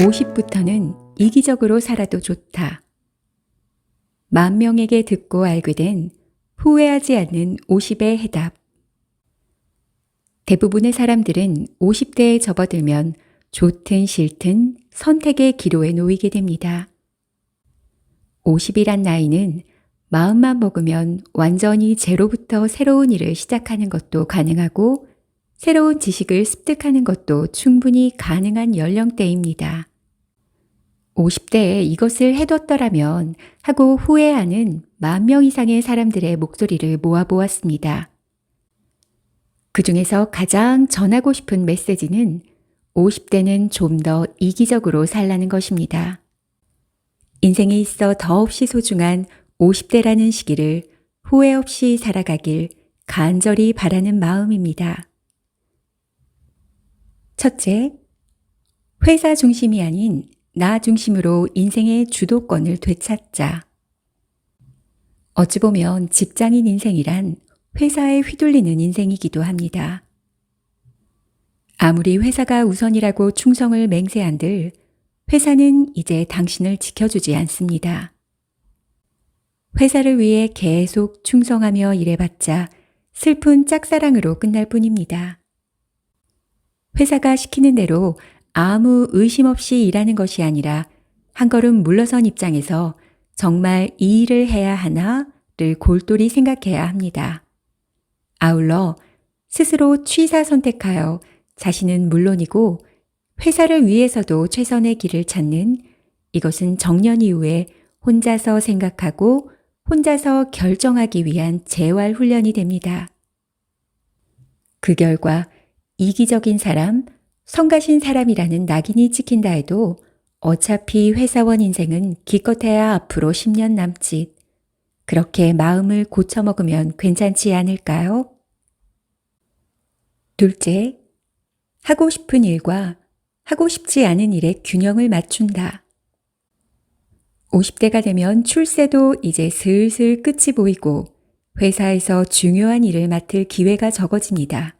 50부터는 이기적으로 살아도 좋다. 10,000명에게 듣고 알게 된 후회하지 않는 50의 해답. 대부분의 사람들은 50대에 접어들면 좋든 싫든 선택의 기로에 놓이게 됩니다. 50이란 나이는 마음만 먹으면 완전히 제로부터 새로운 일을 시작하는 것도 가능하고 새로운 지식을 습득하는 것도 충분히 가능한 연령대입니다. 50대에 이것을 해뒀더라면 하고 후회하는 10,000명 이상의 사람들의 목소리를 모아보았습니다. 그 중에서 가장 전하고 싶은 메시지는 50대는 좀 더 이기적으로 살라는 것입니다. 인생에 있어 더없이 소중한 50대라는 시기를 후회 없이 살아가길 간절히 바라는 마음입니다. 첫째, 회사 중심이 아닌 나 중심으로 인생의 주도권을 되찾자. 어찌 보면 직장인 인생이란 회사에 휘둘리는 인생이기도 합니다. 아무리 회사가 우선이라고 충성을 맹세한들 회사는 이제 당신을 지켜주지 않습니다. 회사를 위해 계속 충성하며 일해봤자 슬픈 짝사랑으로 끝날 뿐입니다. 회사가 시키는 대로 아무 의심 없이 일하는 것이 아니라 한 걸음 물러선 입장에서 정말 이 일을 해야 하나를 골똘히 생각해야 합니다. 아울러 스스로 취사 선택하여 자신은 물론이고 회사를 위해서도 최선의 길을 찾는 이것은 정년 이후에 혼자서 생각하고 혼자서 결정하기 위한 재활 훈련이 됩니다. 그 결과 이기적인 사람, 성가신 사람이라는 낙인이 찍힌다 해도 어차피 회사원 인생은 기껏해야 앞으로 10년 남짓. 그렇게 마음을 고쳐먹으면 괜찮지 않을까요? 둘째, 하고 싶은 일과 하고 싶지 않은 일의 균형을 맞춘다. 50대가 되면 출세도 이제 슬슬 끝이 보이고 회사에서 중요한 일을 맡을 기회가 적어집니다.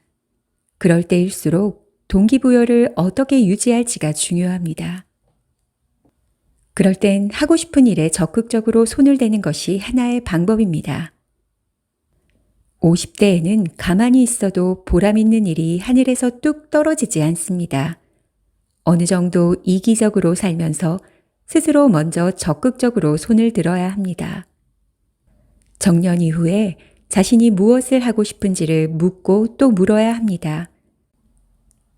그럴 때일수록 동기부여를 어떻게 유지할지가 중요합니다. 그럴 땐 하고 싶은 일에 적극적으로 손을 대는 것이 하나의 방법입니다. 50대에는 가만히 있어도 보람 있는 일이 하늘에서 뚝 떨어지지 않습니다. 어느 정도 이기적으로 살면서 스스로 먼저 적극적으로 손을 들어야 합니다. 정년 이후에 자신이 무엇을 하고 싶은지를 묻고 또 물어야 합니다.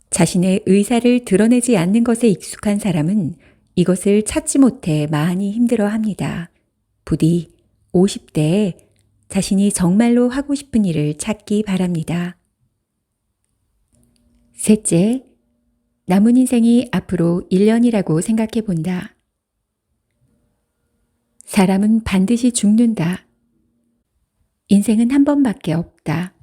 자신의 의사를 드러내지 않는 것에 익숙한 사람은 이것을 찾지 못해 많이 힘들어합니다. 부디 50대에 자신이 정말로 하고 싶은 일을 찾기 바랍니다. 셋째, 남은 인생이 앞으로 1년이라고 생각해 본다. 사람은 반드시 죽는다. 인생은 한 번밖에 없다.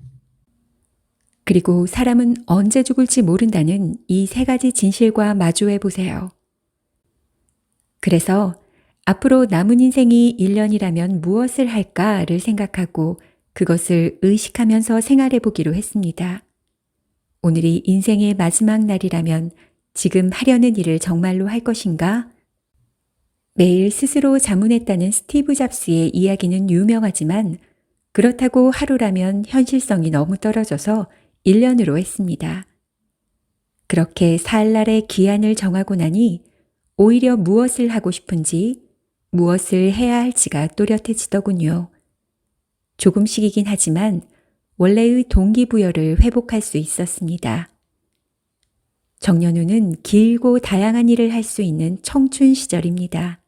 그리고 사람은 언제 죽을지 모른다는 이 3가지 진실과 마주해 보세요. 그래서 앞으로 남은 인생이 1년이라면 무엇을 할까를 생각하고 그것을 의식하면서 생활해 보기로 했습니다. 오늘이 인생의 마지막 날이라면 지금 하려는 일을 정말로 할 것인가? 매일 스스로 자문했다는 스티브 잡스의 이야기는 유명하지만 그렇다고 하루라면 현실성이 너무 떨어져서 1년으로 했습니다. 그렇게 사흘날의 기한을 정하고 나니 오히려 무엇을 하고 싶은지, 무엇을 해야 할지가 또렷해지더군요. 조금씩이긴 하지만 원래의 동기부여를 회복할 수 있었습니다. 정년 후는 길고 다양한 일을 할 수 있는 청춘 시절입니다.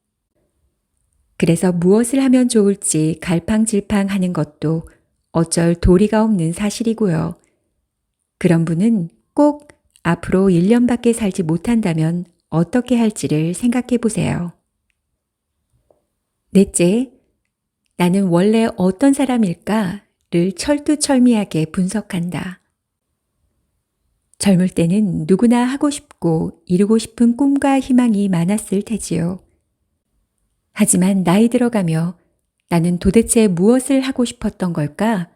그래서 무엇을 하면 좋을지 갈팡질팡하는 것도 어쩔 도리가 없는 사실이고요. 그런 분은 꼭 앞으로 1년밖에 살지 못한다면 어떻게 할지를 생각해 보세요. 넷째, 나는 원래 어떤 사람일까를 철두철미하게 분석한다. 젊을 때는 누구나 하고 싶고 이루고 싶은 꿈과 희망이 많았을 테지요. 하지만 나이 들어가며 나는 도대체 무엇을 하고 싶었던 걸까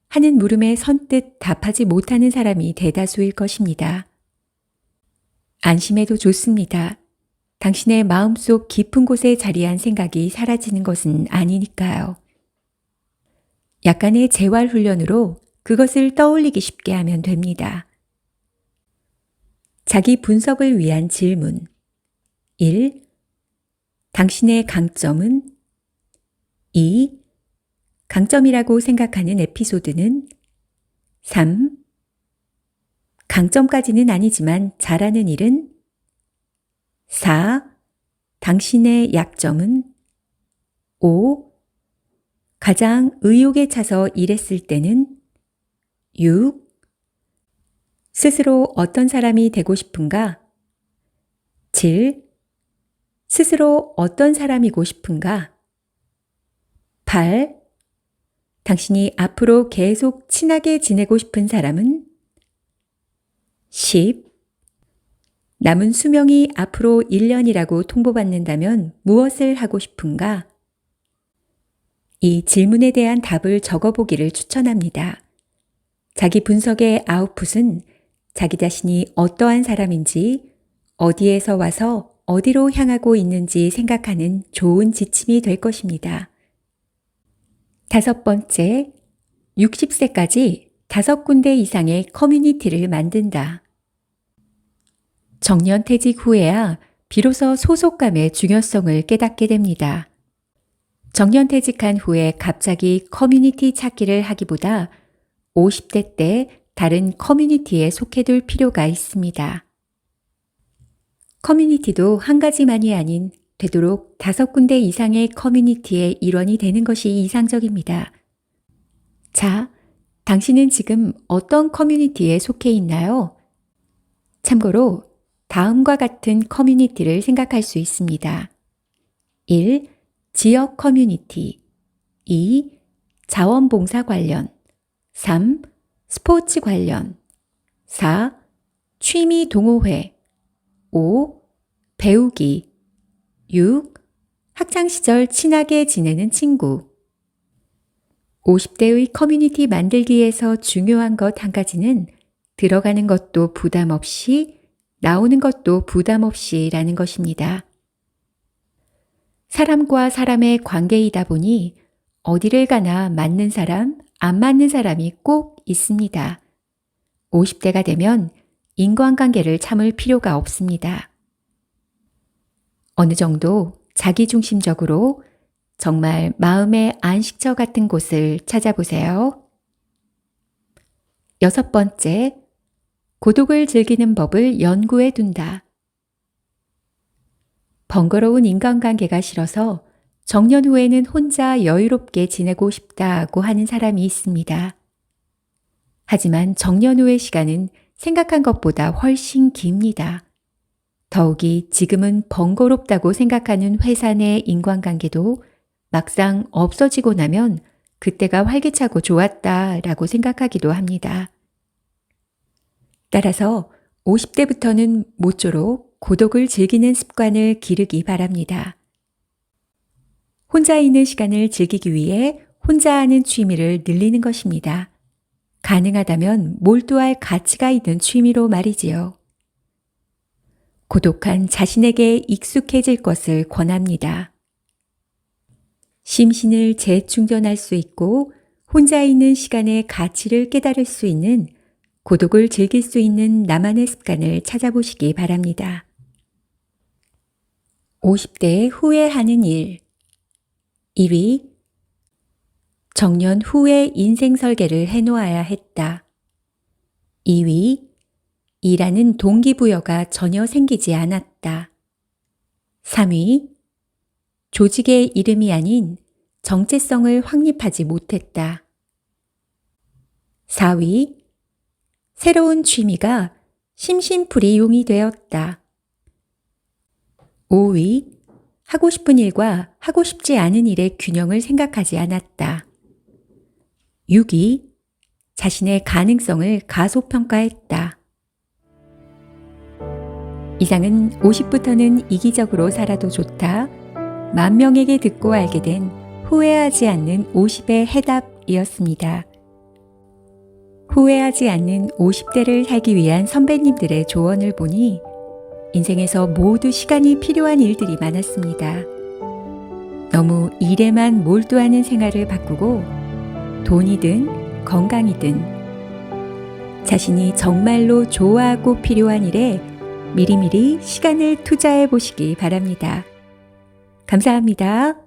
하는 물음에 선뜻 답하지 못하는 사람이 대다수일 것입니다. 안심해도 좋습니다. 당신의 마음속 깊은 곳에 자리한 생각이 사라지는 것은 아니니까요. 약간의 재활 훈련으로 그것을 떠올리기 쉽게 하면 됩니다. 자기 분석을 위한 질문. 1. 당신의 강점은? 2. 강점이라고 생각하는 에피소드는? 3. 강점까지는 아니지만 잘하는 일은? 4. 당신의 약점은? 5. 가장 의욕에 차서 일했을 때는? 6. 스스로 어떤 사람이 되고 싶은가? 7. 스스로 어떤 사람이고 싶은가? 8. 당신이 앞으로 계속 친하게 지내고 싶은 사람은? 10. 남은 수명이 앞으로 1년이라고 통보받는다면 무엇을 하고 싶은가? 이 질문에 대한 답을 적어보기를 추천합니다. 자기 분석의 아웃풋은 자기 자신이 어떠한 사람인지, 어디에서 와서 어디로 향하고 있는지 생각하는 좋은 지침이 될 것입니다. 5번째, 60세까지 5군데 이상의 커뮤니티를 만든다. 정년퇴직 후에야 비로소 소속감의 중요성을 깨닫게 됩니다. 정년퇴직한 후에 갑자기 커뮤니티 찾기를 하기보다 50대 때 다른 커뮤니티에 속해둘 필요가 있습니다. 커뮤니티도 한 가지만이 아닌 되도록 5군데 이상의 커뮤니티의 일원이 되는 것이 이상적입니다. 자, 당신은 지금 어떤 커뮤니티에 속해 있나요? 참고로 다음과 같은 커뮤니티를 생각할 수 있습니다. 1. 지역 커뮤니티. 2. 자원봉사 관련. 3. 스포츠 관련. 4. 취미 동호회. 5. 배우기. 6. 학창시절 친하게 지내는 친구. 50대의 커뮤니티 만들기에서 중요한 것 한 가지는 들어가는 것도 부담 없이, 나오는 것도 부담 없이라는 것입니다. 사람과 사람의 관계이다 보니 어디를 가나 맞는 사람, 안 맞는 사람이 꼭 있습니다. 50대가 되면 인간관계를 참을 필요가 없습니다. 어느 정도 자기중심적으로 정말 마음의 안식처 같은 곳을 찾아보세요. 6번째, 고독을 즐기는 법을 연구해 둔다. 번거로운 인간관계가 싫어서 정년 후에는 혼자 여유롭게 지내고 싶다고 하는 사람이 있습니다. 하지만 정년 후의 시간은 생각한 것보다 훨씬 깁니다. 더욱이 지금은 번거롭다고 생각하는 회사 내 인간관계도 막상 없어지고 나면 그때가 활기차고 좋았다라고 생각하기도 합니다. 따라서 50대부터는 모쪼록 고독을 즐기는 습관을 기르기 바랍니다. 혼자 있는 시간을 즐기기 위해 혼자 하는 취미를 늘리는 것입니다. 가능하다면 몰두할 가치가 있는 취미로 말이지요. 고독한 자신에게 익숙해질 것을 권합니다. 심신을 재충전할 수 있고 혼자 있는 시간의 가치를 깨달을 수 있는 고독을 즐길 수 있는 나만의 습관을 찾아보시기 바랍니다. 50대에 후회하는 일. 1위. 정년 후에 인생 설계를 해놓아야 했다. 2위. 일하는 동기부여가 전혀 생기지 않았다. 3위. 조직의 이름이 아닌 정체성을 확립하지 못했다. 4위. 새로운 취미가 심심풀이용이 되었다. 5위. 하고 싶은 일과 하고 싶지 않은 일의 균형을 생각하지 않았다. 6위. 자신의 가능성을 가소평가했다. 이상은 50부터는 이기적으로 살아도 좋다. 10,000명에게 듣고 알게 된 후회하지 않는 50의 해답이었습니다. 후회하지 않는 50대를 살기 위한 선배님들의 조언을 보니 인생에서 모두 시간이 필요한 일들이 많았습니다. 너무 일에만 몰두하는 생활을 바꾸고 돈이든 건강이든 자신이 정말로 좋아하고 필요한 일에 미리미리 시간을 투자해 보시기 바랍니다. 감사합니다.